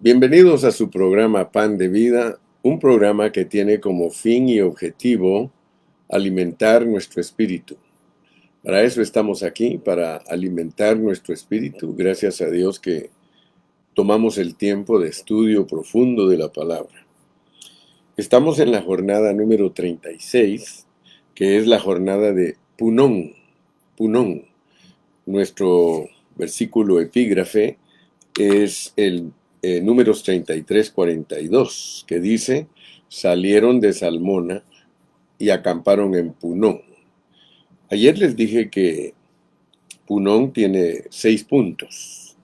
Bienvenidos a su programa Pan de Vida, un programa que tiene como fin y objetivo alimentar nuestro espíritu. Para eso estamos aquí, para alimentar nuestro espíritu. Gracias a Dios que tomamos el tiempo de estudio profundo de la palabra. Estamos en la jornada número 36, que es la jornada de Punón. Punón. Nuestro versículo epígrafe es el Números 33:42, que dice: salieron de Salmona y acamparon en Punón. Ayer les dije que Punón tiene 6 puntos.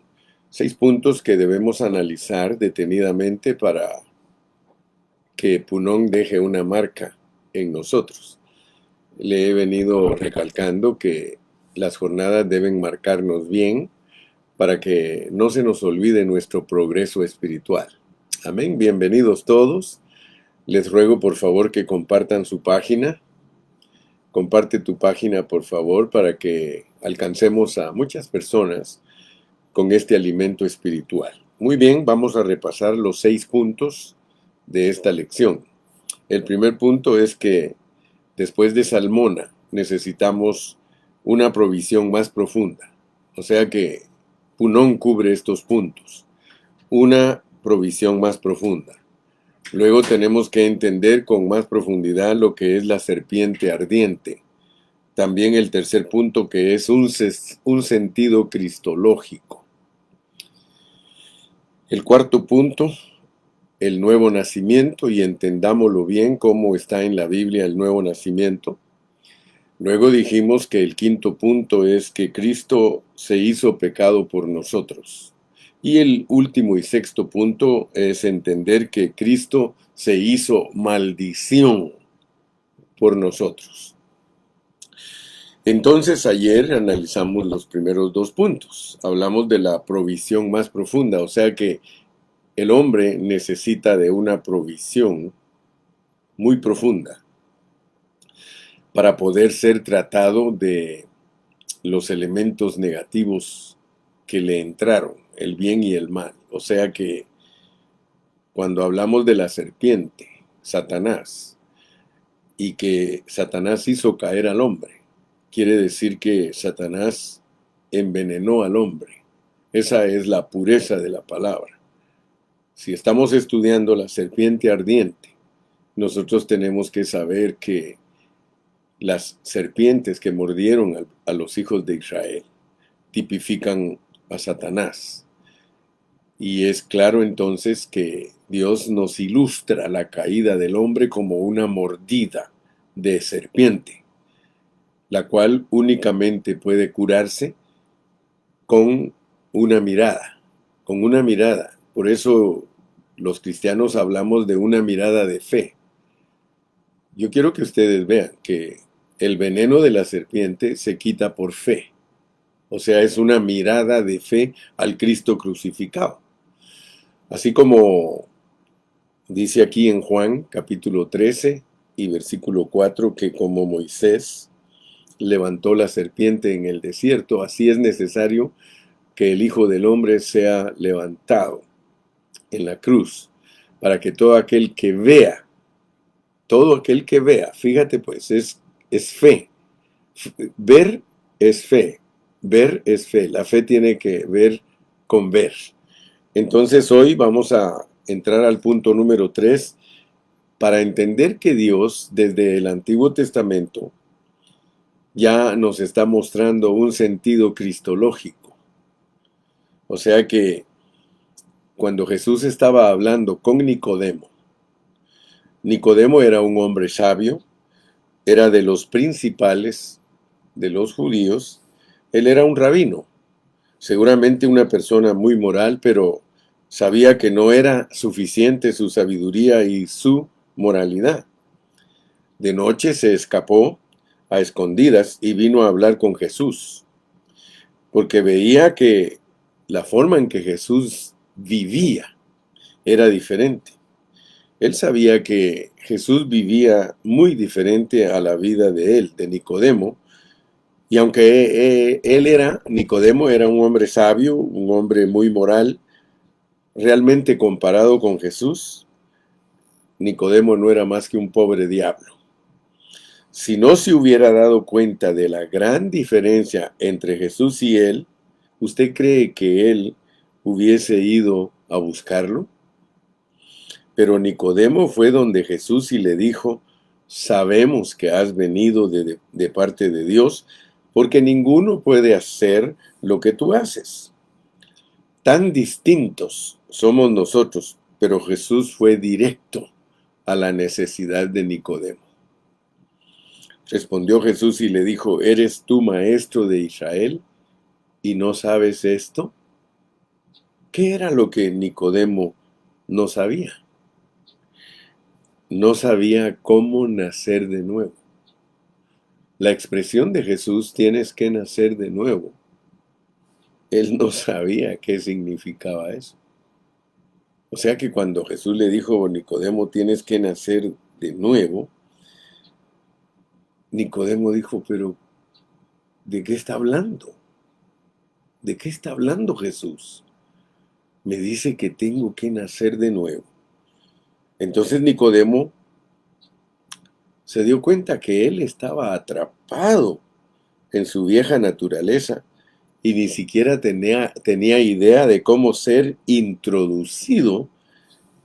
6 puntos que debemos analizar detenidamente para que Punón deje una marca en nosotros. Le he venido recalcando que las jornadas deben marcarnos bien para que no se nos olvide nuestro progreso espiritual. Amén. Bienvenidos todos. Les ruego por favor que compartan su página. Comparte tu página por favor para que alcancemos a muchas personas con este alimento espiritual. Muy bien, vamos a repasar los 6 puntos de esta lección. El primer punto es que después de Salmona necesitamos una provisión más profunda. O sea que Punón cubre estos puntos. Una provisión más profunda. Luego tenemos que entender con más profundidad lo que es la serpiente ardiente. También el tercer punto, que es un sentido cristológico. El cuarto punto, el nuevo nacimiento, y entendámoslo bien cómo está en la Biblia el nuevo nacimiento. Luego dijimos que el quinto punto es que Cristo se hizo pecado por nosotros. Y el último y sexto punto es entender que Cristo se hizo maldición por nosotros. Entonces ayer analizamos los primeros 2 puntos. Hablamos de la provisión más profunda, o sea que el hombre necesita de una provisión muy profunda para poder ser tratado de los elementos negativos que le entraron, el bien y el mal. O sea que cuando hablamos de la serpiente, Satanás, y que Satanás hizo caer al hombre, quiere decir que Satanás envenenó al hombre. Esa es la pureza de la palabra. Si estamos estudiando la serpiente ardiente, nosotros tenemos que saber que las serpientes que mordieron a los hijos de Israel tipifican a Satanás. Y es claro entonces que Dios nos ilustra la caída del hombre como una mordida de serpiente, la cual únicamente puede curarse con una mirada, con una mirada. Por eso los cristianos hablamos de una mirada de fe. Yo quiero que ustedes vean que el veneno de la serpiente se quita por fe. O sea, es una mirada de fe al Cristo crucificado. Así como dice aquí en Juan capítulo 13 y versículo 4 que como Moisés levantó la serpiente en el desierto, así es necesario que el Hijo del Hombre sea levantado en la cruz, para que todo aquel que vea, fíjate pues, es fe. Ver es fe, ver es fe. La fe tiene que ver con ver. Entonces hoy vamos a entrar al punto número 3 para entender que Dios desde el Antiguo Testamento ya nos está mostrando un sentido cristológico. O sea que cuando Jesús estaba hablando con Nicodemo, Nicodemo era un hombre sabio, era de los principales de los judíos, él era un rabino, seguramente una persona muy moral, pero sabía que no era suficiente su sabiduría y su moralidad. De noche se escapó a escondidas y vino a hablar con Jesús, porque veía que la forma en que Jesús vivía era diferente. Él sabía que Jesús vivía muy diferente a la vida de él, de Nicodemo, y aunque Nicodemo era un hombre sabio, un hombre muy moral, Realmente, comparado con Jesús, Nicodemo no era más que un pobre diablo. Si no se hubiera dado cuenta de la gran diferencia entre Jesús y él, ¿usted cree que él hubiese ido a buscarlo? Pero Nicodemo fue donde Jesús y le dijo: sabemos que has venido de parte de Dios, porque ninguno puede hacer lo que tú haces. Tan distintos somos nosotros, pero Jesús fue directo a la necesidad de Nicodemo. Respondió Jesús y le dijo: ¿eres tú maestro de Israel y no sabes esto? ¿Qué era lo que Nicodemo no sabía? No sabía cómo nacer de nuevo. La expresión de Jesús, tienes que nacer de nuevo, él no sabía qué significaba eso. O sea que cuando Jesús le dijo: Nicodemo, tienes que nacer de nuevo, Nicodemo dijo: pero ¿de qué está hablando? ¿De qué está hablando Jesús? Me dice que tengo que nacer de nuevo. Entonces Nicodemo se dio cuenta que él estaba atrapado en su vieja naturaleza y ni siquiera tenía idea de cómo ser introducido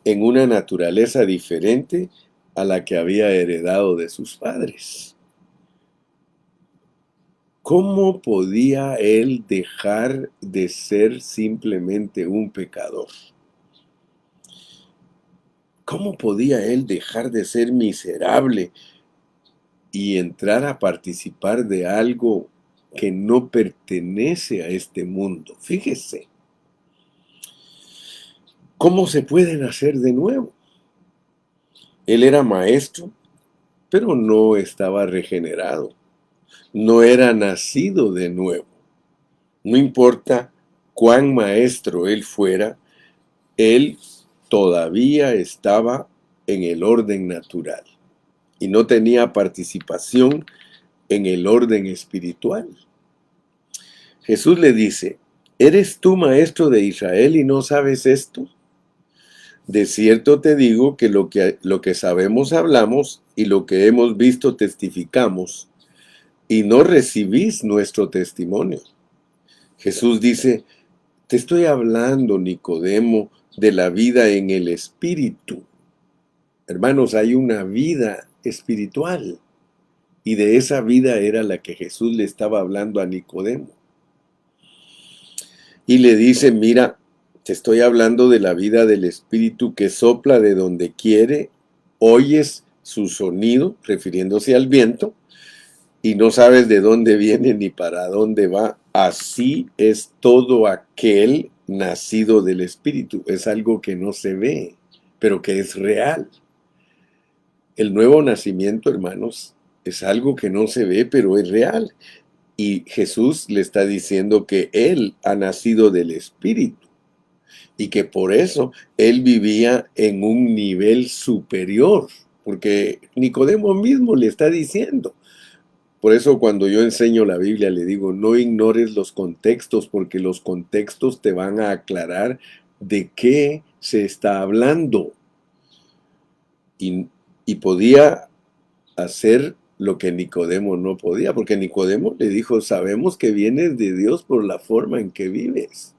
en una naturaleza diferente a la que había heredado de sus padres. ¿Cómo podía él dejar de ser simplemente un pecador? ¿Cómo podía él dejar de ser miserable y entrar a participar de algo que no pertenece a este mundo? Fíjese, ¿cómo se puede nacer de nuevo? Él era maestro, pero no estaba regenerado. No era nacido de nuevo. No importa cuán maestro él fuera, él todavía estaba en el orden natural y no tenía participación en el orden espiritual. Jesús le dice: ¿eres tú maestro de Israel y no sabes esto? De cierto te digo que lo que sabemos hablamos y lo que hemos visto testificamos, y no recibís nuestro testimonio. Jesús dice: te estoy hablando, Nicodemo, de la vida en el espíritu. Hermanos, hay una vida espiritual, y de esa vida era la que Jesús le estaba hablando a Nicodemo. Y le dice: mira, te estoy hablando de la vida del espíritu que sopla de donde quiere, oyes su sonido, refiriéndose al viento, y no sabes de dónde viene ni para dónde va. Así es todo aquel nacido del Espíritu. Es algo que no se ve, pero que es real. El nuevo nacimiento, hermanos, es algo que no se ve, pero es real. Y Jesús le está diciendo que Él ha nacido del Espíritu y que por eso Él vivía en un nivel superior, porque Nicodemo mismo le está diciendo. Por eso cuando yo enseño la Biblia le digo: no ignores los contextos, porque los contextos te van a aclarar de qué se está hablando. Y podía hacer lo que Nicodemo no podía, porque Nicodemo le dijo: sabemos que vienes de Dios por la forma en que vives,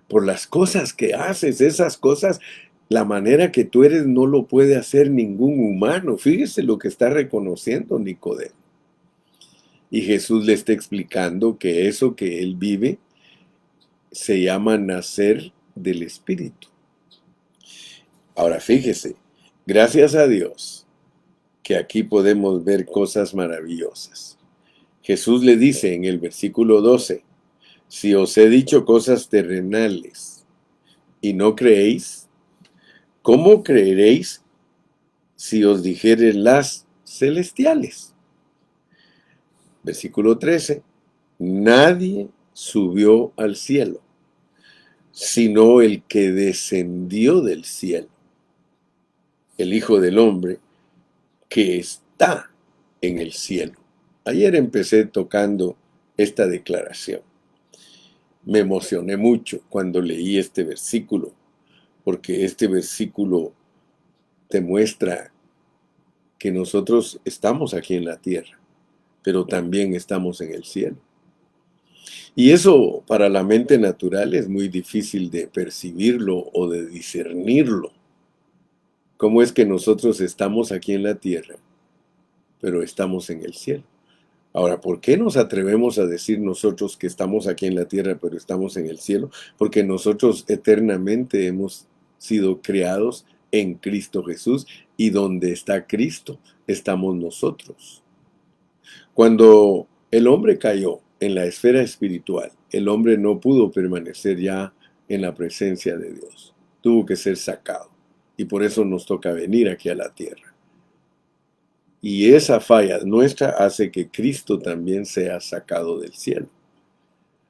por las cosas que haces. Esas cosas, la manera que tú eres, no lo puede hacer ningún humano. Fíjese lo que está reconociendo Nicodemo. Y Jesús le está explicando que eso que él vive se llama nacer del Espíritu. Ahora fíjese, gracias a Dios que aquí podemos ver cosas maravillosas. Jesús le dice en el versículo 12: si os he dicho cosas terrenales y no creéis, ¿cómo creeréis si os dijere las celestiales? Versículo 13: nadie subió al cielo, sino el que descendió del cielo, el Hijo del Hombre que está en el cielo. Ayer empecé tocando esta declaración. Me emocioné mucho cuando leí este versículo, porque este versículo te muestra que nosotros estamos aquí en la tierra, pero también estamos en el cielo. Y eso para la mente natural es muy difícil de percibirlo o de discernirlo. ¿Cómo es que nosotros estamos aquí en la tierra, pero estamos en el cielo? Ahora, ¿por qué nos atrevemos a decir nosotros que estamos aquí en la tierra, pero estamos en el cielo? Porque nosotros eternamente hemos sido creados en Cristo Jesús, y donde está Cristo, estamos nosotros. Cuando el hombre cayó en la esfera espiritual, el hombre no pudo permanecer ya en la presencia de Dios. Tuvo que ser sacado. Y por eso nos toca venir aquí a la tierra. Y esa falla nuestra hace que Cristo también sea sacado del cielo.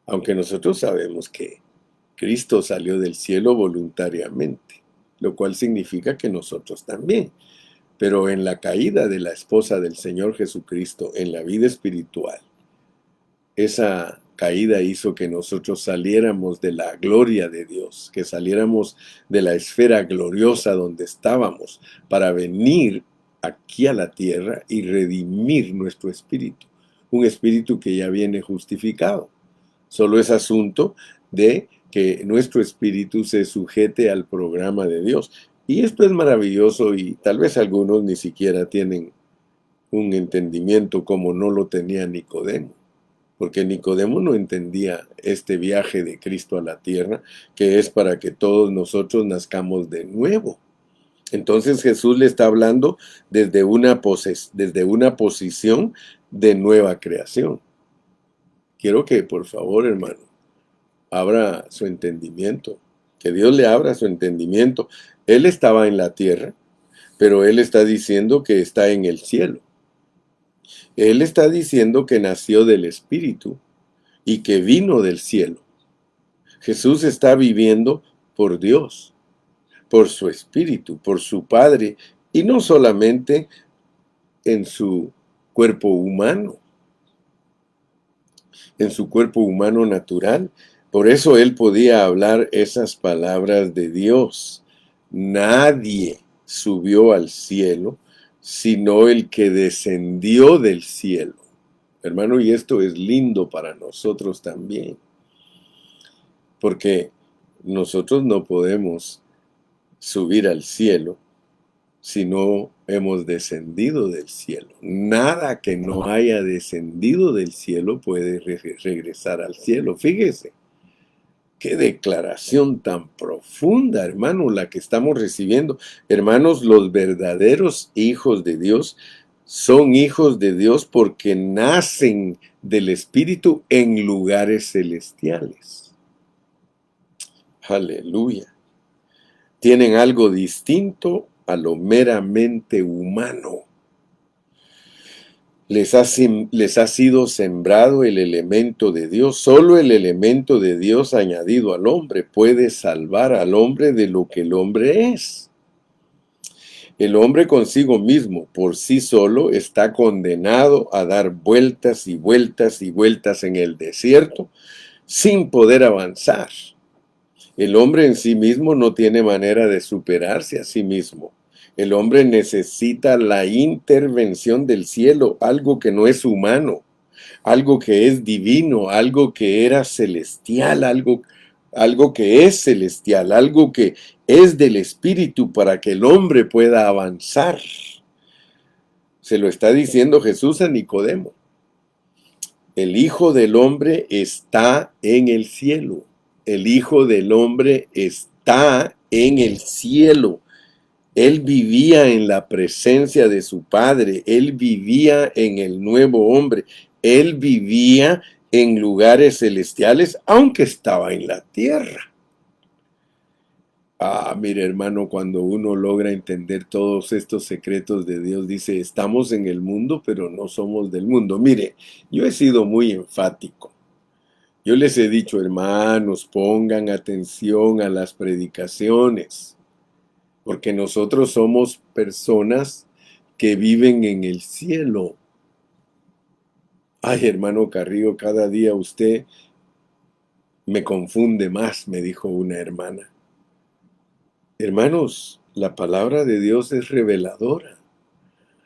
Aunque nosotros sabemos que Cristo salió del cielo voluntariamente, lo cual significa que nosotros también. Pero en la caída de la esposa del Señor Jesucristo en la vida espiritual, esa caída hizo que nosotros saliéramos de la gloria de Dios, que saliéramos de la esfera gloriosa donde estábamos, para venir aquí a la tierra y redimir nuestro espíritu, un espíritu que ya viene justificado. Solo es asunto de que nuestro espíritu se sujete al programa de Dios. Y esto es maravilloso, y tal vez algunos ni siquiera tienen un entendimiento como no lo tenía Nicodemo. Porque Nicodemo no entendía este viaje de Cristo a la tierra, que es para que todos nosotros nazcamos de nuevo. Entonces Jesús le está hablando desde una posición de nueva creación. Quiero que, por favor, hermano, abra su entendimiento. Que Dios le abra su entendimiento. Él estaba en la tierra, pero Él está diciendo que está en el cielo. Él está diciendo que nació del Espíritu y que vino del cielo. Jesús está viviendo por Dios, por su Espíritu, por su Padre, y no solamente en su cuerpo humano, natural. Por eso él podía hablar esas palabras de Dios. Nadie subió al cielo, sino el que descendió del cielo. Hermano, y esto es lindo para nosotros también, porque nosotros no podemos subir al cielo si no hemos descendido del cielo. Nada que no haya descendido del cielo puede regresar al cielo. Fíjese, qué declaración tan profunda, hermano, la que estamos recibiendo. Hermanos, los verdaderos hijos de Dios son hijos de Dios porque nacen del Espíritu en lugares celestiales. Aleluya. Tienen algo distinto a lo meramente humano. Les ha sido sembrado el elemento de Dios. Solo el elemento de Dios añadido al hombre puede salvar al hombre de lo que el hombre es. El hombre consigo mismo, por sí solo, está condenado a dar vueltas y vueltas y vueltas en el desierto sin poder avanzar. El hombre en sí mismo no tiene manera de superarse a sí mismo. El hombre necesita la intervención del cielo, algo que no es humano, algo que es divino, algo que era celestial, algo que es celestial, algo que es del Espíritu para que el hombre pueda avanzar. Se lo está diciendo Jesús a Nicodemo. El Hijo del Hombre está en el cielo. El Hijo del Hombre está en el cielo. Él vivía en la presencia de su Padre. Él vivía en el nuevo hombre. Él vivía en lugares celestiales, aunque estaba en la tierra. Mire, hermano, cuando uno logra entender todos estos secretos de Dios, dice, estamos en el mundo, pero no somos del mundo. Mire, yo he sido muy enfático. Yo les he dicho, hermanos, pongan atención a las predicaciones, porque nosotros somos personas que viven en el cielo. Ay, hermano Carrillo, cada día usted me confunde más, me dijo una hermana. Hermanos, la palabra de Dios es reveladora.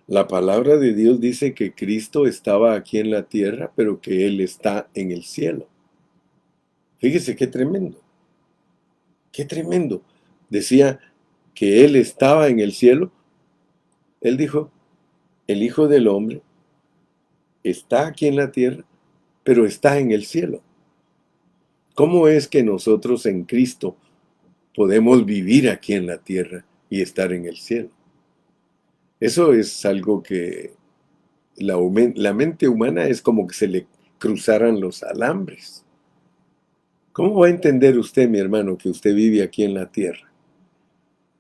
La palabra de Dios dice que Cristo estaba aquí en la tierra, pero que Él está en el cielo. Fíjese qué tremendo, qué tremendo. Decía que Él estaba en el cielo. Él dijo, el Hijo del Hombre está aquí en la tierra, pero está en el cielo. ¿Cómo es que nosotros en Cristo podemos vivir aquí en la tierra y estar en el cielo? Eso es algo que la mente humana es como que se le cruzaran los alambres. ¿Cómo va a entender usted, mi hermano, que usted vive aquí en la tierra?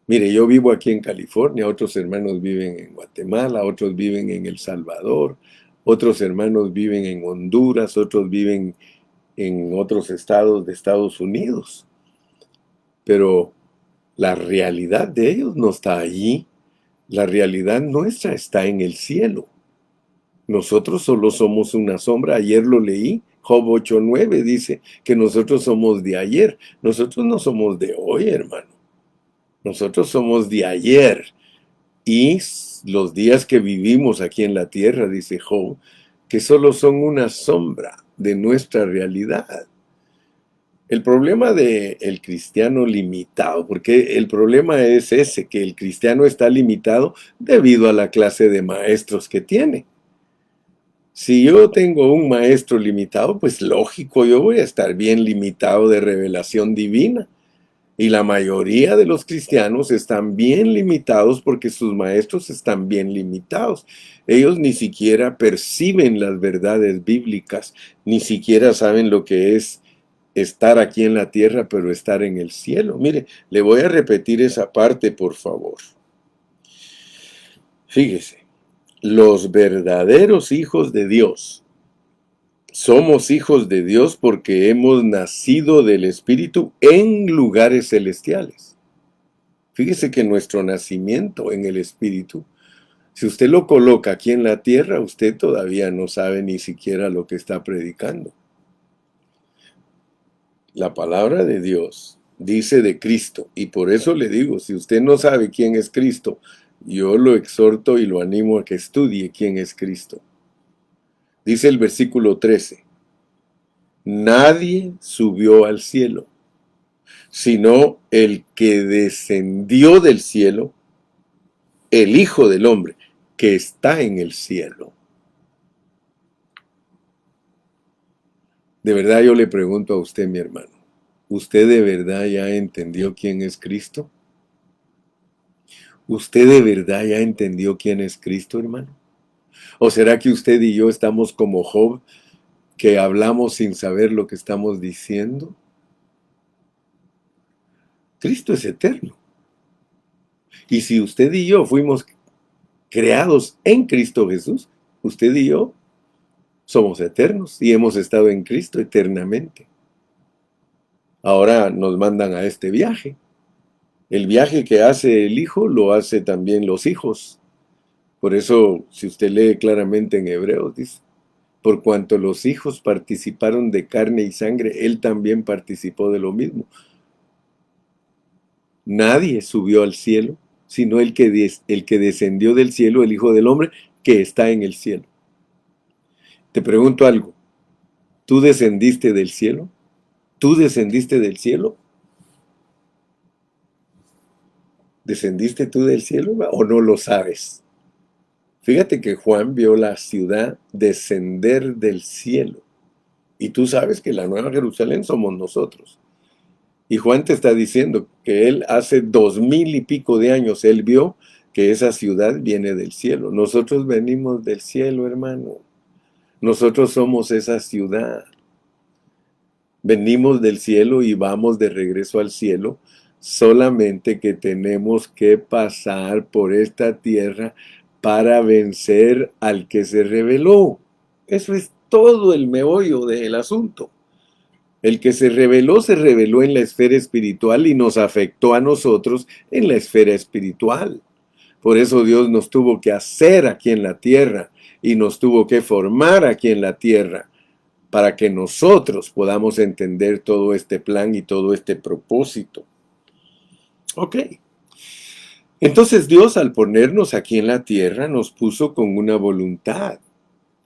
Mire, yo vivo aquí en California, otros hermanos viven en Guatemala, otros viven en El Salvador, otros hermanos viven en Honduras, otros viven en otros estados de Estados Unidos. Pero la realidad de ellos no está allí. La realidad nuestra está en el cielo. Nosotros solo somos una sombra. Ayer lo leí. Job 8:9 dice que nosotros somos de ayer. Nosotros no somos de hoy, hermano. Nosotros somos de ayer. Y los días que vivimos aquí en la tierra, dice Job, que solo son una sombra de nuestra realidad. El problema del cristiano limitado, porque el problema es ese, que el cristiano está limitado debido a la clase de maestros que tiene. Si yo tengo un maestro limitado, pues lógico, yo voy a estar bien limitado de revelación divina. Y la mayoría de los cristianos están bien limitados porque sus maestros están bien limitados. Ellos ni siquiera perciben las verdades bíblicas, ni siquiera saben lo que es estar aquí en la tierra, pero estar en el cielo. Mire, le voy a repetir esa parte, por favor. Fíjese, los verdaderos hijos de Dios somos hijos de Dios porque hemos nacido del Espíritu en lugares celestiales. Fíjese que nuestro nacimiento en el Espíritu, si usted lo coloca aquí en la tierra, usted todavía no sabe ni siquiera lo que está predicando. La palabra de Dios dice de Cristo, y por eso le digo, si usted no sabe quién es Cristo, yo lo exhorto y lo animo a que estudie quién es Cristo. Dice el versículo 13, nadie subió al cielo, sino el que descendió del cielo, el Hijo del Hombre, que está en el cielo. De verdad yo le pregunto a usted, mi hermano, ¿usted de verdad ya entendió quién es Cristo? ¿Usted de verdad ya entendió quién es Cristo, hermano? ¿O será que usted y yo estamos como Job, que hablamos sin saber lo que estamos diciendo? Cristo es eterno. Y si usted y yo fuimos creados en Cristo Jesús, usted y yo somos eternos y hemos estado en Cristo eternamente. Ahora nos mandan a este viaje. El viaje que hace el Hijo lo hace también los hijos. Por eso, si usted lee claramente en Hebreos, dice, por cuanto los hijos participaron de carne y sangre, él también participó de lo mismo. Nadie subió al cielo, sino el que descendió del cielo, el Hijo del Hombre, que está en el cielo. Te pregunto algo, ¿tú descendiste del cielo? ¿Tú descendiste del cielo? ¿Descendiste tú del cielo o no lo sabes? Fíjate que Juan vio la ciudad descender del cielo. Y tú sabes que la Nueva Jerusalén somos nosotros. Y Juan te está diciendo que él hace 2000 y pico de años, él vio que esa ciudad viene del cielo. Nosotros venimos del cielo, hermano. Nosotros somos esa ciudad. Venimos del cielo y vamos de regreso al cielo, solamente que tenemos que pasar por esta tierra para vencer al que se rebeló. Eso es todo el meollo del asunto. El que se rebeló en la esfera espiritual y nos afectó a nosotros en la esfera espiritual. Por eso Dios nos tuvo que hacer aquí en la tierra y nos tuvo que formar aquí en la tierra para que nosotros podamos entender todo este plan y todo este propósito. Ok, Entonces Dios, al ponernos aquí en la tierra, nos puso con una voluntad.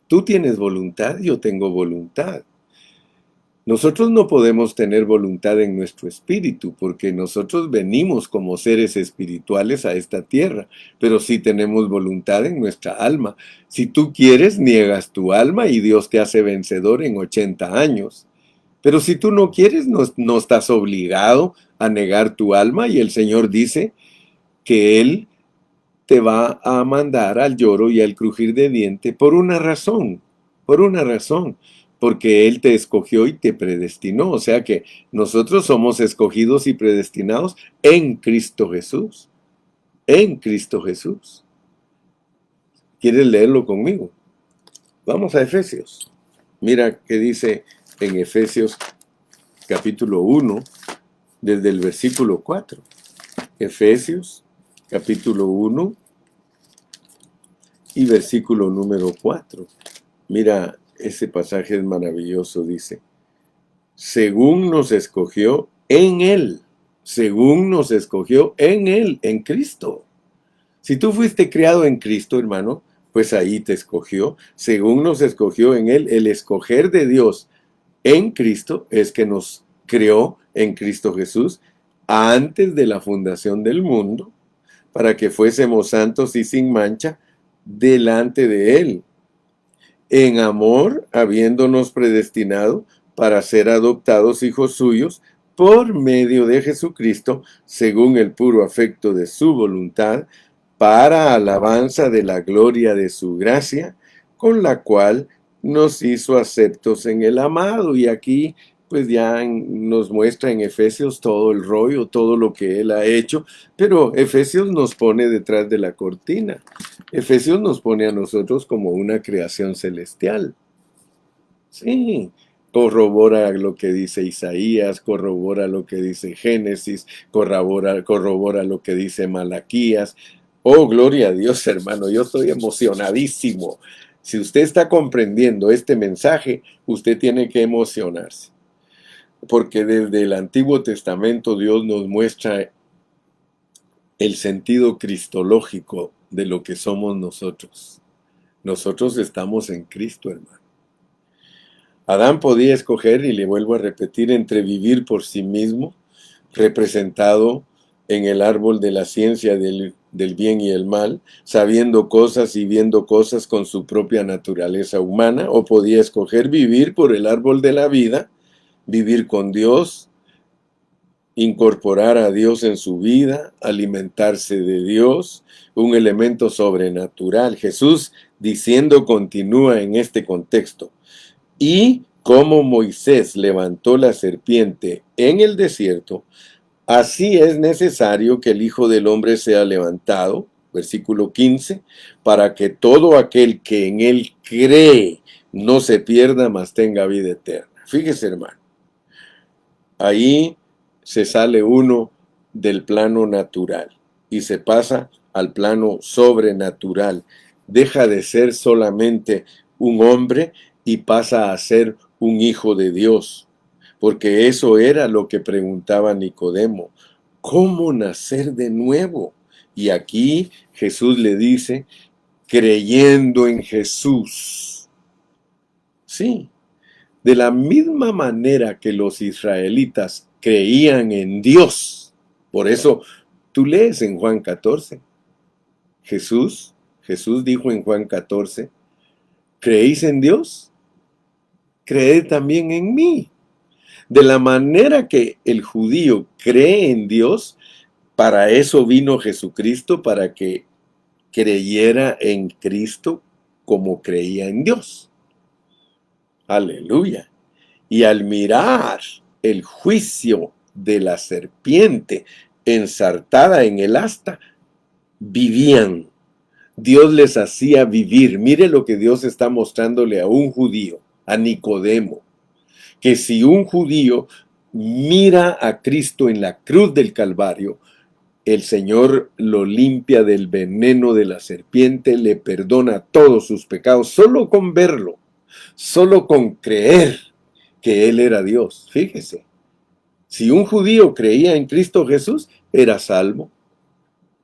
Tú tienes voluntad, yo tengo voluntad. Nosotros no podemos tener voluntad en nuestro espíritu, porque nosotros venimos como seres espirituales a esta tierra, pero sí tenemos voluntad en nuestra alma. Si tú quieres, niegas tu alma y Dios te hace vencedor en 80 años. Pero si tú no quieres, no estás obligado a negar tu alma, y el Señor dice que Él te va a mandar al lloro y al crujir de diente por una razón, porque Él te escogió y te predestinó. O sea que nosotros somos escogidos y predestinados en Cristo Jesús, en Cristo Jesús. ¿Quieres leerlo conmigo? Vamos a Efesios. Mira qué dice en Efesios capítulo 1, desde el versículo 4. Efesios capítulo 1 y versículo número 4. Mira, ese pasaje es maravilloso, dice, según nos escogió en Él, según nos escogió en Él, en Cristo. Si tú fuiste criado en Cristo, hermano, pues ahí te escogió, según nos escogió en Él. El escoger de Dios en Cristo es que nos creó en Cristo Jesús antes de la fundación del mundo, para que fuésemos santos y sin mancha delante de Él, en amor, habiéndonos predestinado para ser adoptados hijos suyos por medio de Jesucristo, según el puro afecto de su voluntad, para alabanza de la gloria de su gracia, con la cual nos hizo aceptos en el amado. Y aquí pues ya nos muestra en Efesios todo el rollo, todo lo que Él ha hecho, pero Efesios nos pone detrás de la cortina. Efesios nos pone a nosotros como una creación celestial. Sí, corrobora lo que dice Isaías, corrobora lo que dice Génesis, corrobora lo que dice Malaquías. Oh, gloria a Dios, hermano, yo estoy emocionadísimo. Si usted está comprendiendo este mensaje, usted tiene que emocionarse, porque desde el Antiguo Testamento Dios nos muestra el sentido cristológico de lo que somos nosotros. Nosotros estamos en Cristo, hermano. Adán podía escoger, y le vuelvo a repetir, entre vivir por sí mismo, representado en el árbol de la ciencia del bien y el mal, sabiendo cosas y viendo cosas con su propia naturaleza humana, o podía escoger vivir por el árbol de la vida, vivir con Dios, incorporar a Dios en su vida, alimentarse de Dios, un elemento sobrenatural. Jesús diciendo continúa en este contexto. Y como Moisés levantó la serpiente en el desierto, así es necesario que el Hijo del Hombre sea levantado, versículo 15, para que todo aquel que en él cree no se pierda, mas tenga vida eterna. Fíjese, hermano, ahí se sale uno del plano natural y se pasa al plano sobrenatural. Deja de ser solamente un hombre y pasa a ser un hijo de Dios, porque eso era lo que preguntaba Nicodemo: ¿cómo nacer de nuevo? Y aquí Jesús le dice: creyendo en Jesús. Sí, de la misma manera que los israelitas creían en Dios. Por eso tú lees en Juan 14. Jesús dijo en Juan 14: ¿creéis en Dios? Creed también en mí. De la manera que el judío cree en Dios, para eso vino Jesucristo, para que creyera en Cristo como creía en Dios. Aleluya. Y al mirar el juicio de la serpiente ensartada en el asta, vivían. Dios les hacía vivir. Mire lo que Dios está mostrándole a un judío, a Nicodemo, que si un judío mira a Cristo en la cruz del Calvario, el Señor lo limpia del veneno de la serpiente, le perdona todos sus pecados, solo con verlo, solo con creer que Él era Dios. Fíjese, si un judío creía en Cristo Jesús, era salvo.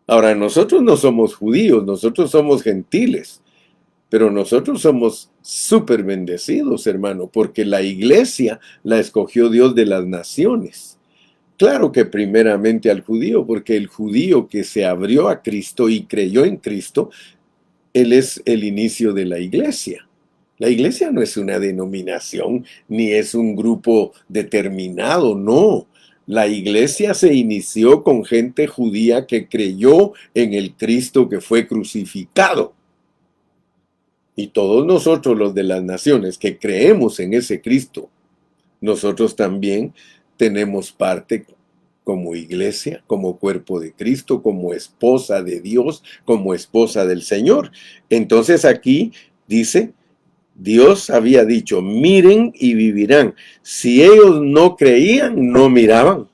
Ahora, nosotros no somos judíos, nosotros somos gentiles, pero nosotros somos súper bendecidos, hermano, porque la iglesia la escogió Dios de las naciones. Claro que primeramente al judío, porque el judío que se abrió a Cristo y creyó en Cristo, él es el inicio de la iglesia. La iglesia no es una denominación, ni es un grupo determinado, no. La iglesia se inició con gente judía que creyó en el Cristo que fue crucificado. Y todos nosotros, los de las naciones, que creemos en ese Cristo, nosotros también tenemos parte como iglesia, como cuerpo de Cristo, como esposa de Dios, como esposa del Señor. Entonces aquí dice, Dios había dicho, miren y vivirán. Si ellos no creían, no miraban.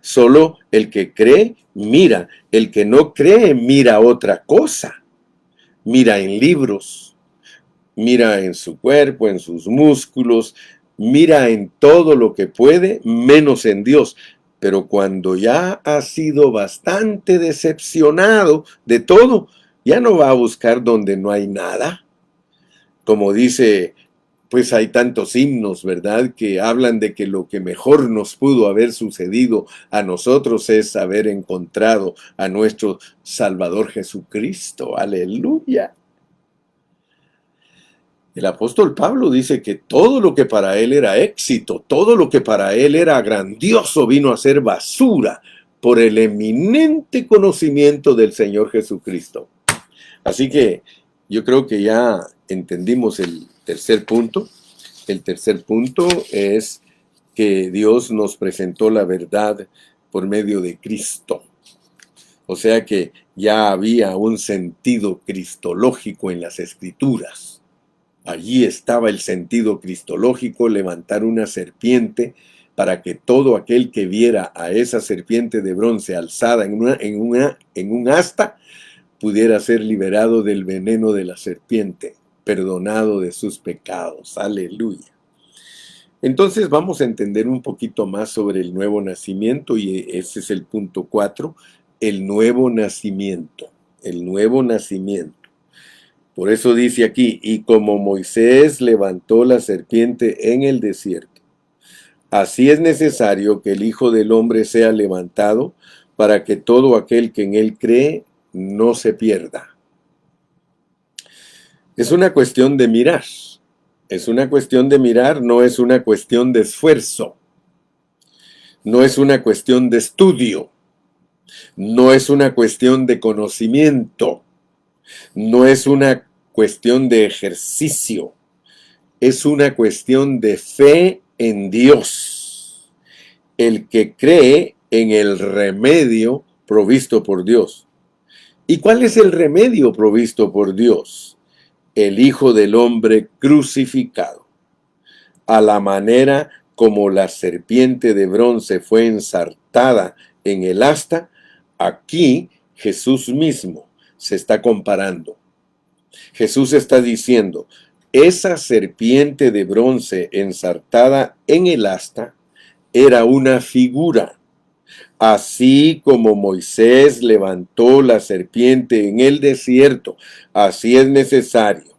Solo el que cree, mira. El que no cree, mira otra cosa. Mira en libros, mira en su cuerpo, en sus músculos, mira en todo lo que puede, menos en Dios. Pero cuando ya ha sido bastante decepcionado de todo, ya no va a buscar donde no hay nada. Como dice, pues hay tantos himnos, ¿verdad?, que hablan de que lo que mejor nos pudo haber sucedido a nosotros es haber encontrado a nuestro Salvador Jesucristo. Aleluya. El apóstol Pablo dice que todo lo que para él era éxito, todo lo que para él era grandioso, vino a ser basura por el eminente conocimiento del Señor Jesucristo. Así que yo creo que ya entendimos el tercer punto. El tercer punto es que Dios nos presentó la verdad por medio de Cristo. O sea que ya había un sentido cristológico en las Escrituras. Allí estaba el sentido cristológico, levantar una serpiente para que todo aquel que viera a esa serpiente de bronce alzada en un asta pudiera ser liberado del veneno de la serpiente, perdonado de sus pecados. Aleluya. Entonces vamos a entender un poquito más sobre el nuevo nacimiento y ese es el punto 4, el nuevo nacimiento, el nuevo nacimiento. Por eso dice aquí, y como Moisés levantó la serpiente en el desierto, así es necesario que el Hijo del Hombre sea levantado para que todo aquel que en él cree no se pierda. Es una cuestión de mirar. Es una cuestión de mirar, no es una cuestión de esfuerzo. No es una cuestión de estudio. No es una cuestión de conocimiento. No es una cuestión de ejercicio. Es una cuestión de fe en Dios. El que cree en el remedio provisto por Dios. ¿Y cuál es el remedio provisto por Dios? El Hijo del Hombre crucificado. A la manera como la serpiente de bronce fue ensartada en el asta, aquí Jesús mismo se está comparando. Jesús está diciendo, esa serpiente de bronce ensartada en el asta era una figura. Así como Moisés levantó la serpiente en el desierto, así es necesario.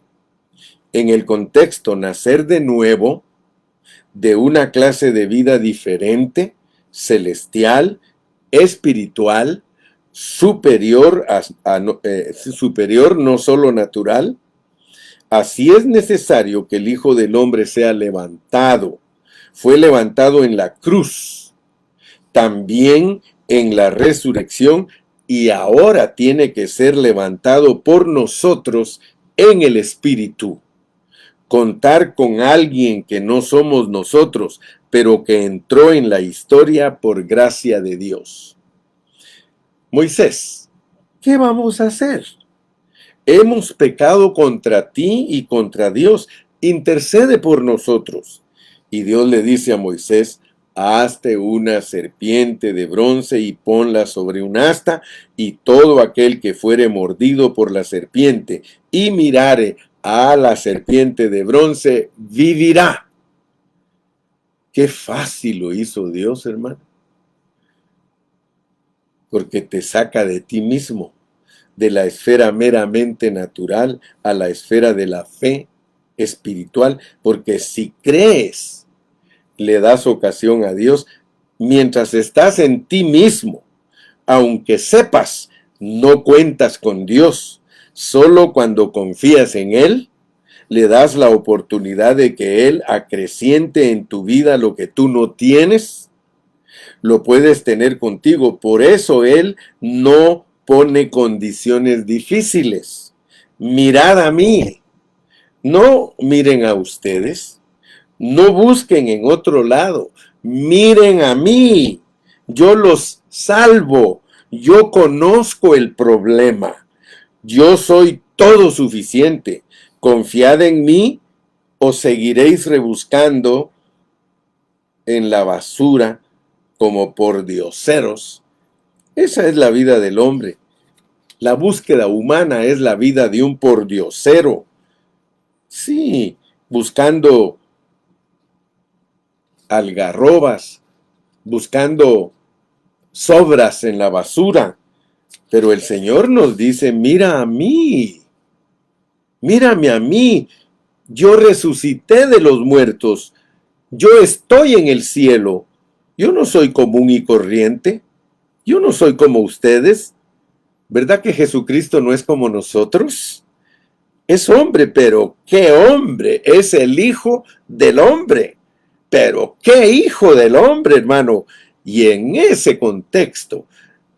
En el contexto, nacer de nuevo, de una clase de vida diferente, celestial, espiritual, superior, superior no solo natural. Así es necesario que el Hijo del Hombre sea levantado. Fue levantado en la cruz, también en la resurrección, y ahora tiene que ser levantado por nosotros en el Espíritu. Contar con alguien que no somos nosotros, pero que entró en la historia por gracia de Dios. Moisés, ¿qué vamos a hacer? Hemos pecado contra ti y contra Dios. Intercede por nosotros. Y Dios le dice a Moisés, hazte una serpiente de bronce y ponla sobre un asta, y todo aquel que fuere mordido por la serpiente y mirare a la serpiente de bronce, vivirá. Qué fácil lo hizo Dios, hermano. porque te saca de ti mismo, de la esfera meramente natural a la esfera de la fe espiritual, porque si crees, le das ocasión a Dios mientras estás en ti mismo, aunque sepas, no cuentas con Dios. Solo cuando confías en Él, le das la oportunidad de que Él acreciente en tu vida lo que tú no tienes, lo puedes tener contigo. Por eso Él no pone condiciones difíciles. Mirad a mí, no miren a ustedes, no busquen en otro lado, miren a mí, yo los salvo, yo conozco el problema, yo soy todo suficiente, confiad en mí o seguiréis rebuscando en la basura como por dioseros. Esa es la vida del hombre. La búsqueda humana es la vida de un pordiosero. Sí, buscando algarrobas, buscando sobras en la basura. Pero el Señor nos dice, mira a mí, mírame a mí, yo resucité de los muertos, yo estoy en el cielo, yo no soy común y corriente, yo no soy como ustedes. ¿Verdad que Jesucristo no es como nosotros? Es hombre, pero ¿qué hombre? Es el Hijo del hombre. Pero ¿qué Hijo del hombre, hermano? Y en ese contexto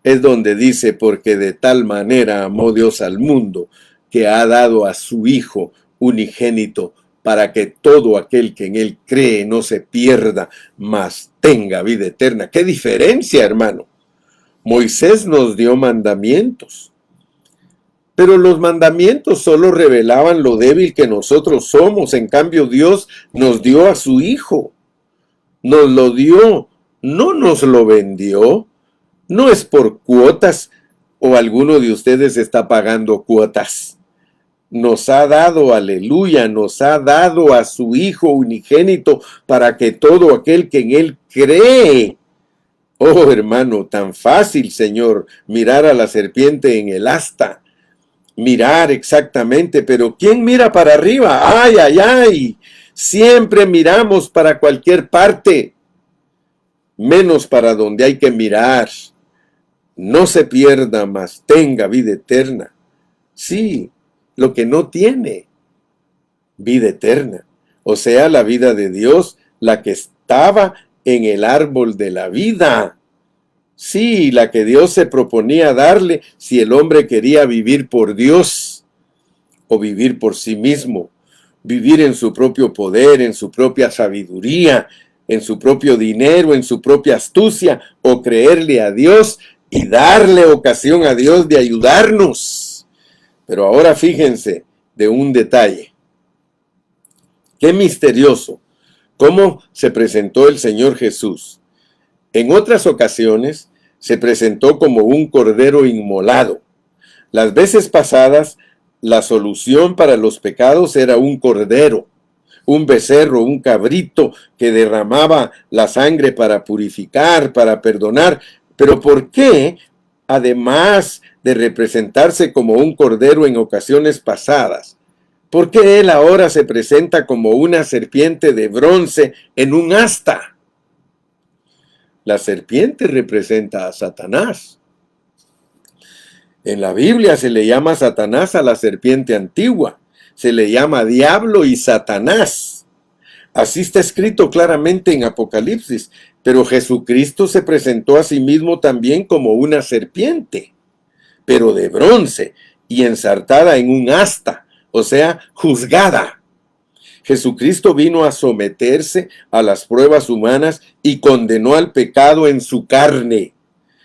es donde dice, porque de tal manera amó Dios al mundo, que ha dado a su Hijo unigénito, para que todo aquel que en Él cree no se pierda, mas tenga vida eterna. ¡Qué diferencia, hermano! Moisés nos dio mandamientos, pero los mandamientos solo revelaban lo débil que nosotros somos. En cambio, Dios nos dio a su Hijo. Nos lo dio, no nos lo vendió. No es por cuotas o alguno de ustedes está pagando cuotas. Nos ha dado, aleluya, nos ha dado a su Hijo unigénito para que todo aquel que en Él cree. Oh, hermano, tan fácil, Señor, mirar a la serpiente en el asta. Mirar exactamente, pero ¿quién mira para arriba? ¡Ay, ay, ay! Siempre miramos para cualquier parte, menos para donde hay que mirar. No se pierda, mas tenga vida eterna. Sí, lo que no tiene, vida eterna. O sea, la vida de Dios, la que estaba en el árbol de la vida. Sí, la que Dios se proponía darle si el hombre quería vivir por Dios o vivir por sí mismo, vivir en su propio poder, en su propia sabiduría, en su propio dinero, en su propia astucia, o creerle a Dios y darle ocasión a Dios de ayudarnos. Pero ahora fíjense de un detalle. Qué misterioso cómo se presentó el Señor Jesús. En otras ocasiones se presentó como un cordero inmolado. Las veces pasadas, la solución para los pecados era un cordero, un becerro, un cabrito que derramaba la sangre para purificar, para perdonar. Pero ¿por qué, además de representarse como un cordero en ocasiones pasadas, por qué Él ahora se presenta como una serpiente de bronce en un asta? La serpiente representa a Satanás. En la Biblia se le llama Satanás a la serpiente antigua. Se le llama diablo y Satanás. Así está escrito claramente en Apocalipsis. Pero Jesucristo se presentó a sí mismo también como una serpiente, pero de bronce y ensartada en un asta, o sea, juzgada. Jesucristo vino a someterse a las pruebas humanas y condenó al pecado en su carne.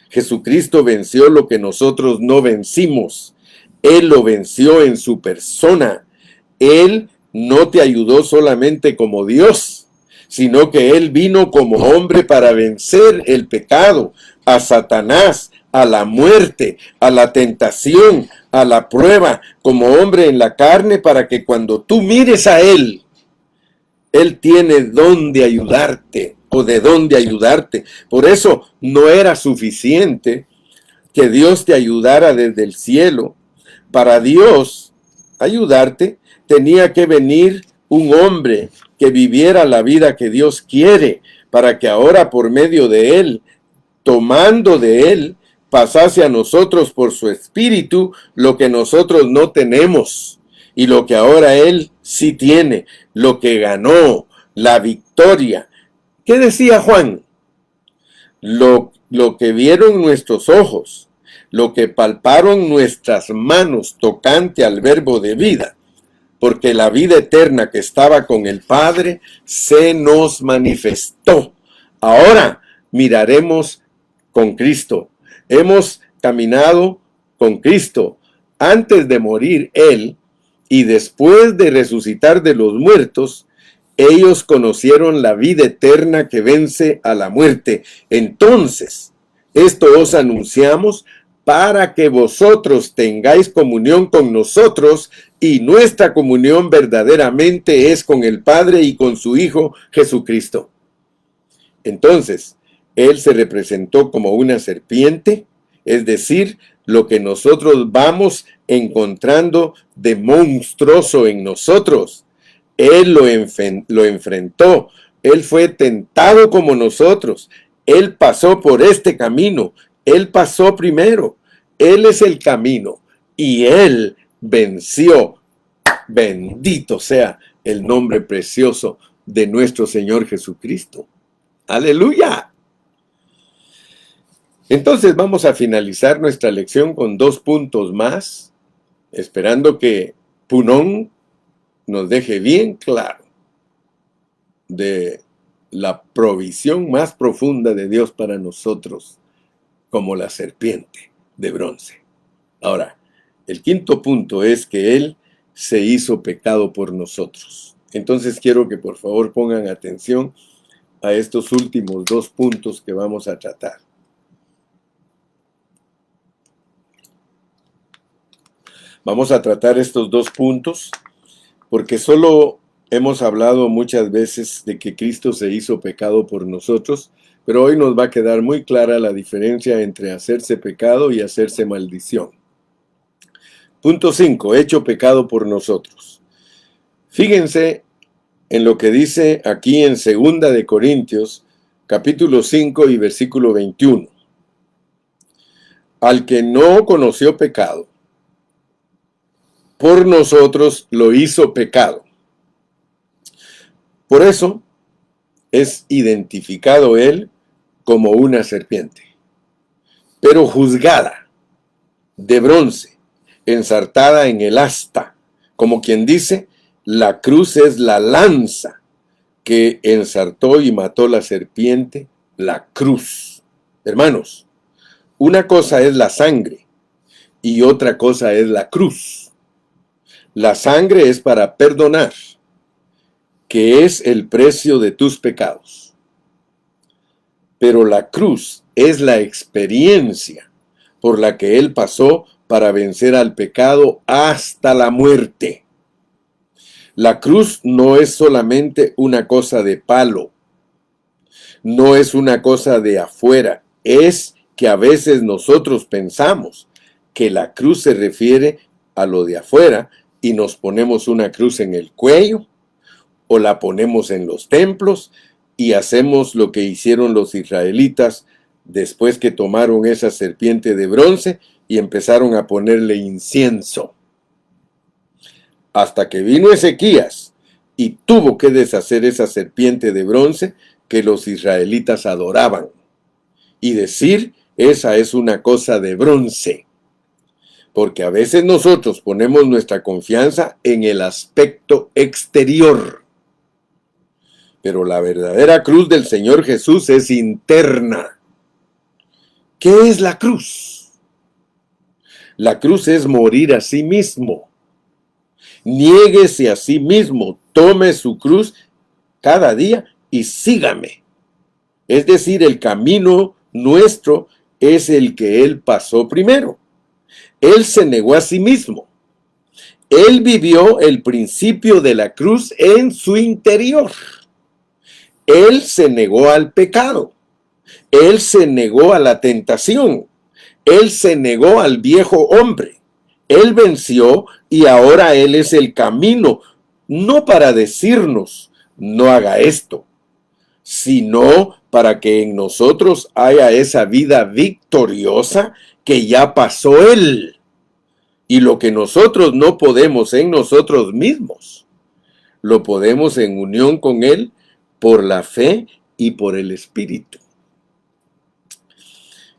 Jesucristo venció lo que nosotros no vencimos. Él lo venció en su persona. Él no te ayudó solamente como Dios, sino que Él vino como hombre para vencer el pecado, a Satanás, a la muerte, a la tentación, a la prueba, como hombre en la carne, para que cuando tú mires a Él, Él tiene dónde ayudarte o de dónde ayudarte. Por eso no era suficiente que Dios te ayudara desde el cielo. Para Dios ayudarte, tenía que venir un hombre que viviera la vida que Dios quiere, para que ahora por medio de él, tomando de él, pasase a nosotros por su espíritu lo que nosotros no tenemos y lo que ahora él sí tiene, lo que ganó, la victoria. ¿Qué decía Juan? Lo que vieron nuestros ojos, lo que palparon nuestras manos tocante al verbo de vida, porque la vida eterna que estaba con el Padre se nos manifestó. Ahora miraremos con Cristo. Hemos caminado con Cristo. Antes de morir Él y después de resucitar de los muertos, ellos conocieron la vida eterna que vence a la muerte. Entonces, esto os anunciamos para que vosotros tengáis comunión con nosotros, y nuestra comunión verdaderamente es con el Padre y con su Hijo Jesucristo. Entonces, Él se representó como una serpiente, es decir, lo que nosotros vamos encontrando de monstruoso en nosotros. Él lo enfrentó, Él fue tentado como nosotros, Él pasó por este camino, Él pasó primero, Él es el camino y Él venció. Bendito sea el nombre precioso de nuestro Señor Jesucristo. ¡Aleluya! Entonces vamos a finalizar nuestra lección con 2 puntos más, esperando que Punón nos deje bien claro de la provisión más profunda de Dios para nosotros, como la serpiente de bronce. Ahora, el 5.º punto es que Él se hizo pecado por nosotros. Entonces quiero que por favor pongan atención a estos últimos 2 puntos que vamos a tratar. Vamos a tratar estos 2 puntos porque solo hemos hablado muchas veces de que Cristo se hizo pecado por nosotros, pero hoy nos va a quedar muy clara la diferencia entre hacerse pecado y hacerse maldición. Punto 5. Hecho pecado por nosotros. Fíjense en lo que dice aquí en 2 de Corintios, capítulo 5 y versículo 21. Al que no conoció pecado, por nosotros lo hizo pecado. Por eso es identificado Él como una serpiente, pero juzgada, de bronce, ensartada en el asta, como quien dice, la cruz es la lanza que ensartó y mató la serpiente, la cruz. Hermanos, una cosa es la sangre y otra cosa es la cruz. La sangre es para perdonar, que es el precio de tus pecados. Pero la cruz es la experiencia por la que Él pasó para vencer al pecado hasta la muerte. La cruz no es solamente una cosa de palo, no es una cosa de afuera, es que a veces nosotros pensamos que la cruz se refiere a lo de afuera y nos ponemos una cruz en el cuello o la ponemos en los templos y hacemos lo que hicieron los israelitas después que tomaron esa serpiente de bronce y empezaron a ponerle incienso. Hasta que vino Ezequías y tuvo que deshacer esa serpiente de bronce que los israelitas adoraban y decir, esa es una cosa de bronce. Porque a veces nosotros ponemos nuestra confianza en el aspecto exterior. Pero la verdadera cruz del Señor Jesús es interna. ¿Qué es la cruz? La cruz es morir a sí mismo. Niéguese a sí mismo, tome su cruz cada día y sígame. Es decir, el camino nuestro es el que Él pasó primero. Él se negó a sí mismo. Él vivió el principio de la cruz en su interior. Él se negó al pecado. Él se negó a la tentación. Él se negó al viejo hombre. Él venció y ahora Él es el camino, no para decirnos, no haga esto, sino para que en nosotros haya esa vida victoriosa que ya pasó Él. Y lo que nosotros no podemos en nosotros mismos, lo podemos en unión con Él por la fe y por el Espíritu.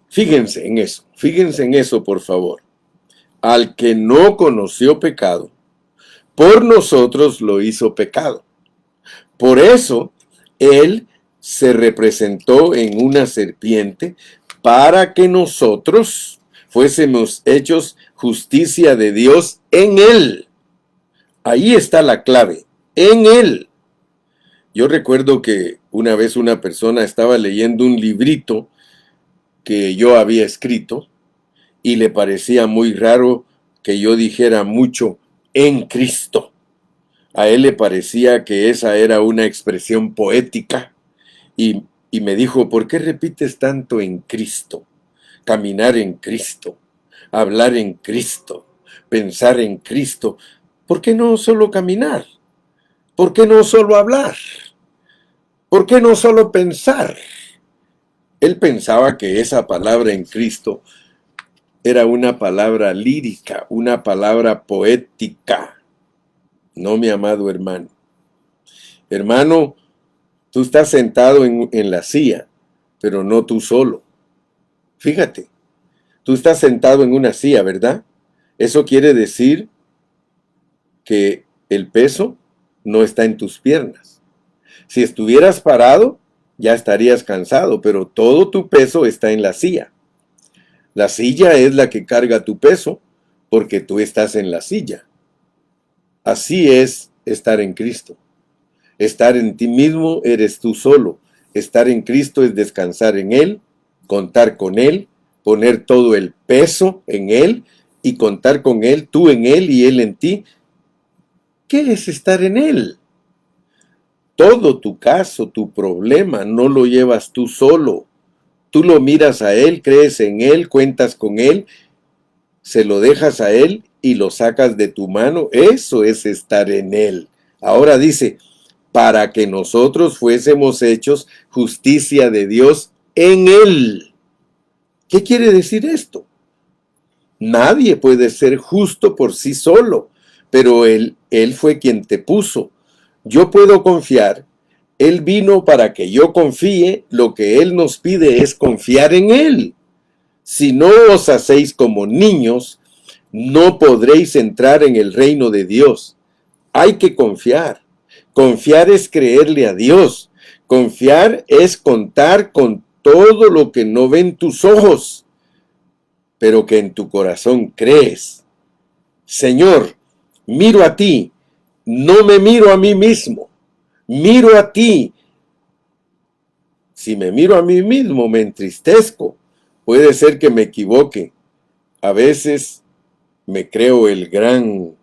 Fíjense en eso, por favor. Al que no conoció pecado, por nosotros lo hizo pecado. Por eso, Él se representó en una serpiente para que nosotros fuésemos hechos justicia de Dios en Él. Ahí está la clave, en Él. Yo recuerdo que una vez una persona estaba leyendo un librito que yo había escrito y le parecía muy raro que yo dijera mucho en Cristo. A él le parecía que esa era una expresión poética y me dijo, ¿por qué repites tanto en Cristo? Caminar en Cristo, hablar en Cristo, pensar en Cristo. ¿Por qué no solo caminar? ¿Por qué no solo hablar? ¿Por qué no solo pensar? Él pensaba que esa palabra en Cristo era una palabra lírica, una palabra poética. No, mi amado hermano. Hermano, tú estás sentado en la silla, pero no tú solo. Fíjate, tú estás sentado en una silla, ¿verdad? Eso quiere decir que el peso no está en tus piernas. Si estuvieras parado, ya estarías cansado, pero todo tu peso está en la silla. La silla es la que carga tu peso, porque tú estás en la silla. Así es estar en Cristo. Estar en ti mismo eres tú solo. Estar en Cristo es descansar en Él, contar con Él, poner todo el peso en Él y contar con Él, tú en Él y Él en ti. ¿Qué es estar en Él? Todo tu caso, tu problema, no lo llevas tú solo. Tú lo miras a Él, crees en Él, cuentas con Él, se lo dejas a Él y lo sacas de tu mano. Eso es estar en Él. Ahora dice, para que nosotros fuésemos hechos justicia de Dios en Él. ¿Qué quiere decir esto? Nadie puede ser justo por sí solo, pero Él fue quien te puso. Yo puedo confiar. Él vino para que yo confíe. Lo que Él nos pide es confiar en Él. Si no os hacéis como niños, no podréis entrar en el reino de Dios. Hay que confiar. Confiar es creerle a Dios. Confiar es contar con todo lo que no ven tus ojos, pero que en tu corazón crees. Señor, miro a ti, no me miro a mí mismo, miro a ti. Si me miro a mí mismo, me entristezco. Puede ser que me equivoque. A veces me creo el gran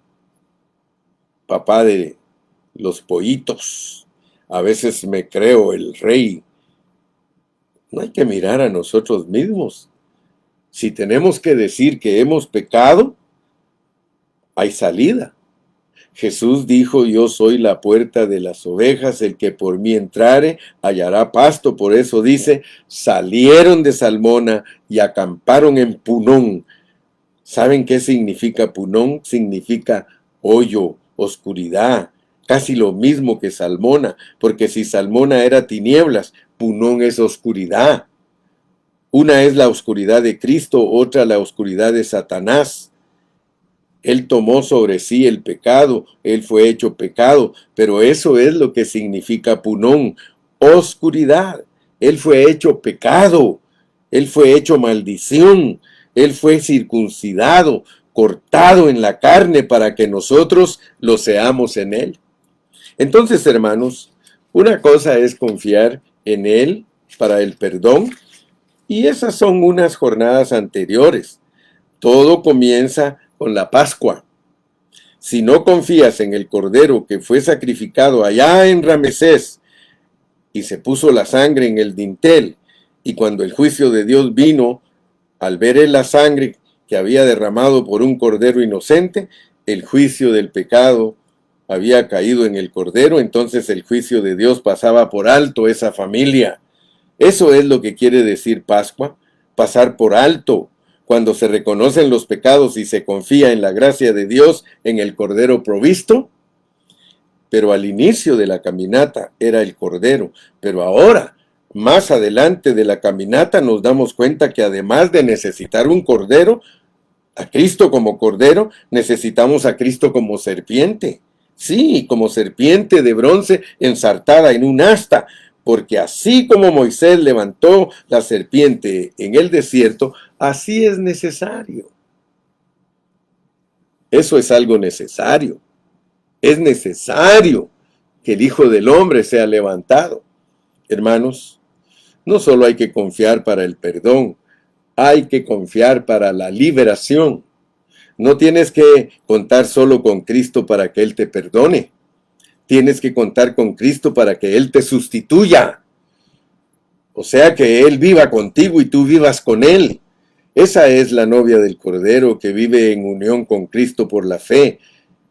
papá de los pollitos. A veces me creo el rey. No hay que mirar a nosotros mismos. Si tenemos que decir que hemos pecado, hay salida. Jesús dijo, yo soy la puerta de las ovejas, el que por mí entrare hallará pasto. Por eso dice, salieron de Salmona y acamparon en Punón. ¿Saben qué significa Punón? Significa hoyo, oscuridad, casi lo mismo que Salmona, porque si Salmona era tinieblas, Punón es oscuridad. Una es la oscuridad de Cristo, otra la oscuridad de Satanás. Él tomó sobre sí el pecado, Él fue hecho pecado, pero eso es lo que significa Punón, oscuridad. Él fue hecho pecado, Él fue hecho maldición, Él fue circuncidado, cortado en la carne para que nosotros lo seamos en Él. Entonces, hermanos, una cosa es confiar en Él para el perdón, y esas son unas jornadas anteriores. Todo comienza con la Pascua. Si no confías en el Cordero que fue sacrificado allá en Ramesés y se puso la sangre en el dintel, y cuando el juicio de Dios vino Al ver él la sangre que había derramado por un cordero inocente, el juicio del pecado había caído en el cordero, entonces el juicio de Dios pasaba por alto esa familia. Eso es lo que quiere decir Pascua, pasar por alto. Cuando se reconocen los pecados y se confía en la gracia de Dios en el cordero provisto. Pero al inicio de la caminata era el cordero, pero ahora, más adelante de la caminata, nos damos cuenta que además de necesitar un cordero, a Cristo como cordero, necesitamos a Cristo como serpiente. Sí, como serpiente de bronce ensartada en un asta, porque así como Moisés levantó la serpiente en el desierto, así es necesario. Eso es algo necesario. Es necesario que el Hijo del Hombre sea levantado. Hermanos, no solo hay que confiar para el perdón, hay que confiar para la liberación. No tienes que contar solo con Cristo para que Él te perdone. Tienes que contar con Cristo para que Él te sustituya. O sea, que Él viva contigo y tú vivas con Él. Esa es la novia del Cordero que vive en unión con Cristo por la fe.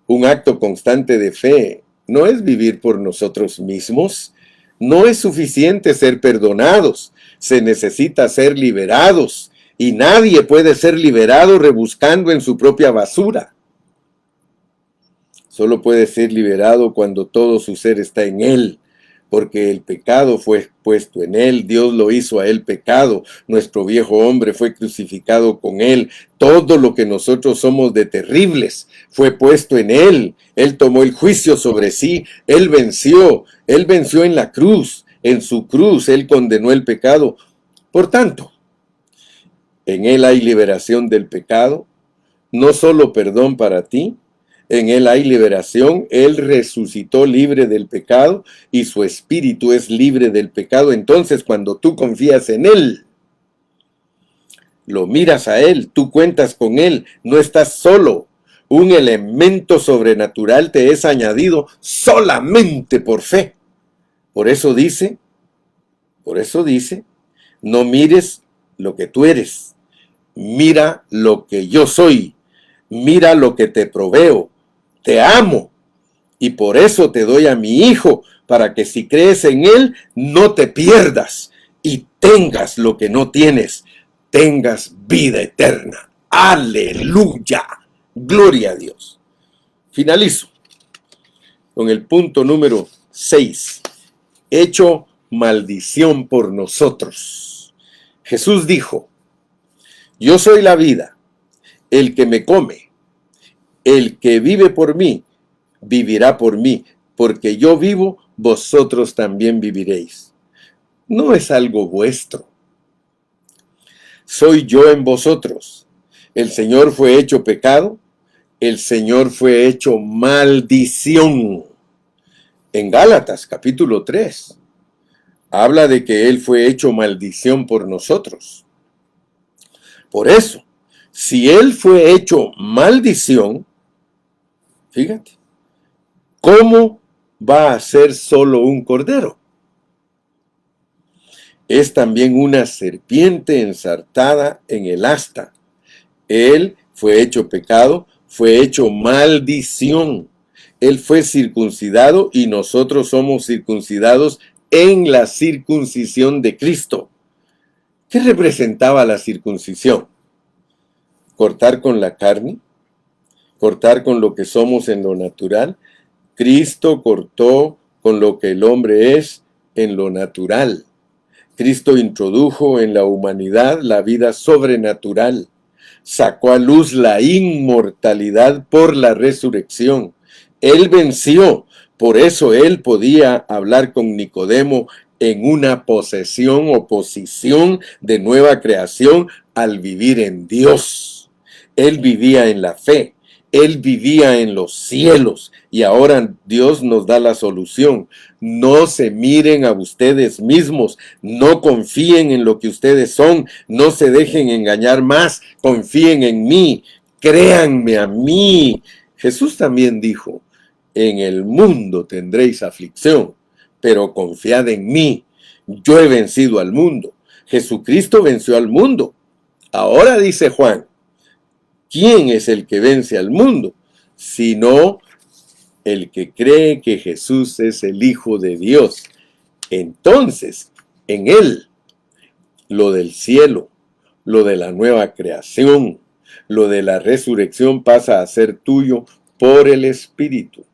Un acto constante de fe no es vivir por nosotros mismos. No es suficiente ser perdonados. Se necesita ser liberados. Y nadie puede ser liberado rebuscando en su propia basura. Solo puede ser liberado cuando todo su ser está en Él, porque el pecado fue puesto en Él, Dios lo hizo a Él pecado, nuestro viejo hombre fue crucificado con Él, todo lo que nosotros somos de terribles fue puesto en Él, Él tomó el juicio sobre sí, Él venció en la cruz, en su cruz Él condenó el pecado. Por tanto, en Él hay liberación del pecado, no solo perdón para ti, en Él hay liberación, Él resucitó libre del pecado y su espíritu es libre del pecado. Entonces, cuando tú confías en Él, lo miras a Él, tú cuentas con Él, no estás solo. Un elemento sobrenatural te es añadido solamente por fe. Por eso dice, no mires lo que tú eres, mira lo que yo soy, mira lo que te proveo. Te amo y por eso te doy a mi Hijo, para que si crees en Él, no te pierdas y tengas lo que no tienes, tengas vida eterna. ¡Aleluya! Gloria a Dios. Finalizo con el punto número 6. Hecho maldición por nosotros. Jesús dijo, yo soy la vida, el que me come. El que vive por mí, vivirá por mí, porque yo vivo, vosotros también viviréis. No es algo vuestro. Soy yo en vosotros. El Señor fue hecho pecado, el Señor fue hecho maldición. En Gálatas, capítulo 3, habla de que Él fue hecho maldición por nosotros. Por eso, si Él fue hecho maldición, fíjate, ¿cómo va a ser solo un cordero? Es también una serpiente ensartada en el asta. Él fue hecho pecado, fue hecho maldición. Él fue circuncidado y nosotros somos circuncidados en la circuncisión de Cristo. ¿Qué representaba la circuncisión? ¿Cortar con la carne? ¿Cortar con lo que somos en lo natural? Cristo cortó con lo que el hombre es en lo natural. Cristo introdujo en la humanidad la vida sobrenatural. Sacó a luz la inmortalidad por la resurrección. Él venció, por eso Él podía hablar con Nicodemo en una posesión o posición de nueva creación al vivir en Dios. Él vivía en la fe. Él vivía en los cielos y ahora Dios nos da la solución. No se miren a ustedes mismos, no confíen en lo que ustedes son, no se dejen engañar más, confíen en mí, créanme a mí. Jesús también dijo, en el mundo tendréis aflicción, pero confiad en mí, yo he vencido al mundo. Jesucristo venció al mundo. Ahora dice Juan, ¿quién es el que vence al mundo? Sino el que cree que Jesús es el Hijo de Dios. Entonces, en él, lo del cielo, lo de la nueva creación, lo de la resurrección pasa a ser tuyo por el Espíritu.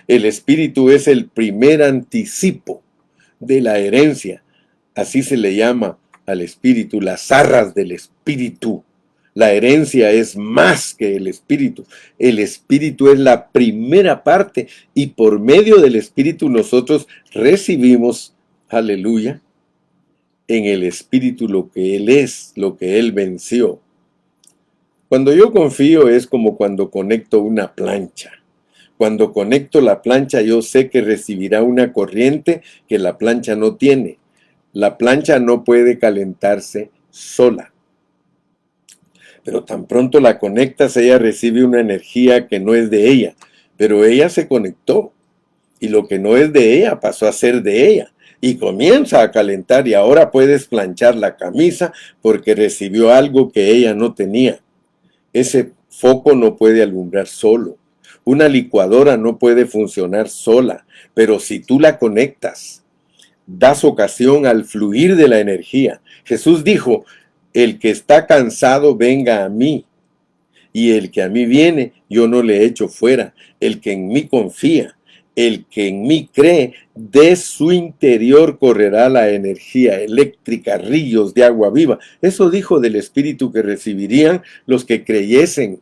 El Espíritu es el primer anticipo de la herencia. Así se le llama al Espíritu, las arras del Espíritu. La herencia es más que el Espíritu. El Espíritu es la primera parte y por medio del Espíritu nosotros recibimos, aleluya, en el Espíritu lo que Él es, lo que Él venció. Cuando yo confío es como cuando conecto una plancha. Cuando conecto la plancha yo sé que recibirá una corriente que la plancha no tiene. La plancha no puede calentarse sola. Pero tan pronto la conectas, ella recibe una energía que no es de ella. Pero ella se conectó. Y lo que no es de ella pasó a ser de ella. Y comienza a calentar y ahora puedes planchar la camisa porque recibió algo que ella no tenía. Ese foco no puede alumbrar solo. Una licuadora no puede funcionar sola. Pero si tú la conectas, das ocasión al fluir de la energía. Jesús dijo, el que está cansado venga a mí, y el que a mí viene, yo no le echo fuera. El que en mí confía, el que en mí cree, de su interior correrá la energía eléctrica, ríos de agua viva. Eso dijo del Espíritu que recibirían los que creyesen,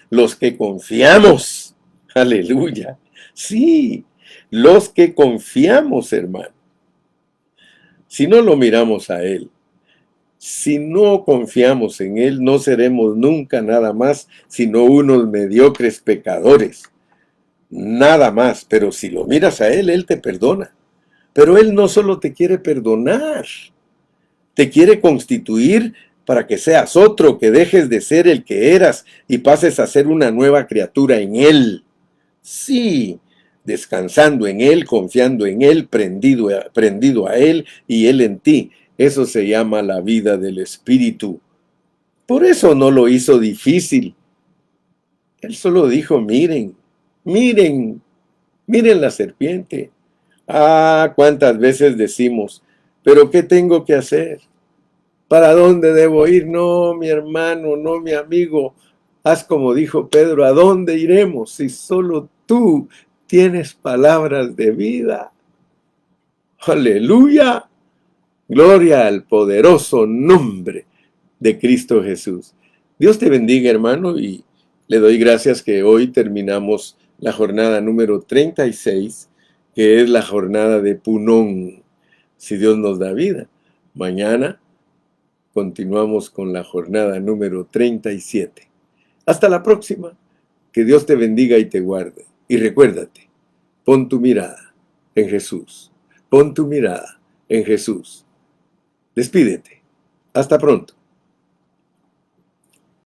los que confiamos. Aleluya. Sí, los que confiamos, hermano. Si no lo miramos a Él, si no confiamos en Él, no seremos nunca nada más sino unos mediocres pecadores. Nada más. Pero si lo miras a Él, Él te perdona. Pero Él no solo te quiere perdonar, te quiere constituir para que seas otro, que dejes de ser el que eras y pases a ser una nueva criatura en Él. Sí, descansando en Él, confiando en Él, prendido a Él y Él en ti. Eso se llama la vida del Espíritu. Por eso no lo hizo difícil. Él solo dijo, miren, miren, miren la serpiente. Ah, cuántas veces decimos, pero ¿qué tengo que hacer? ¿Para dónde debo ir? No, mi hermano, no, mi amigo. Haz como dijo Pedro, ¿a dónde iremos si solo tú tienes palabras de vida? Aleluya. Gloria al poderoso nombre de Cristo Jesús. Dios te bendiga, hermano, y le doy gracias que hoy terminamos la jornada número 36, que es la jornada de Punón, si Dios nos da vida. Mañana continuamos con la jornada número 37. Hasta la próxima. Que Dios te bendiga y te guarde. Y recuérdate, pon tu mirada en Jesús. Pon tu mirada en Jesús. Despídete. Hasta pronto.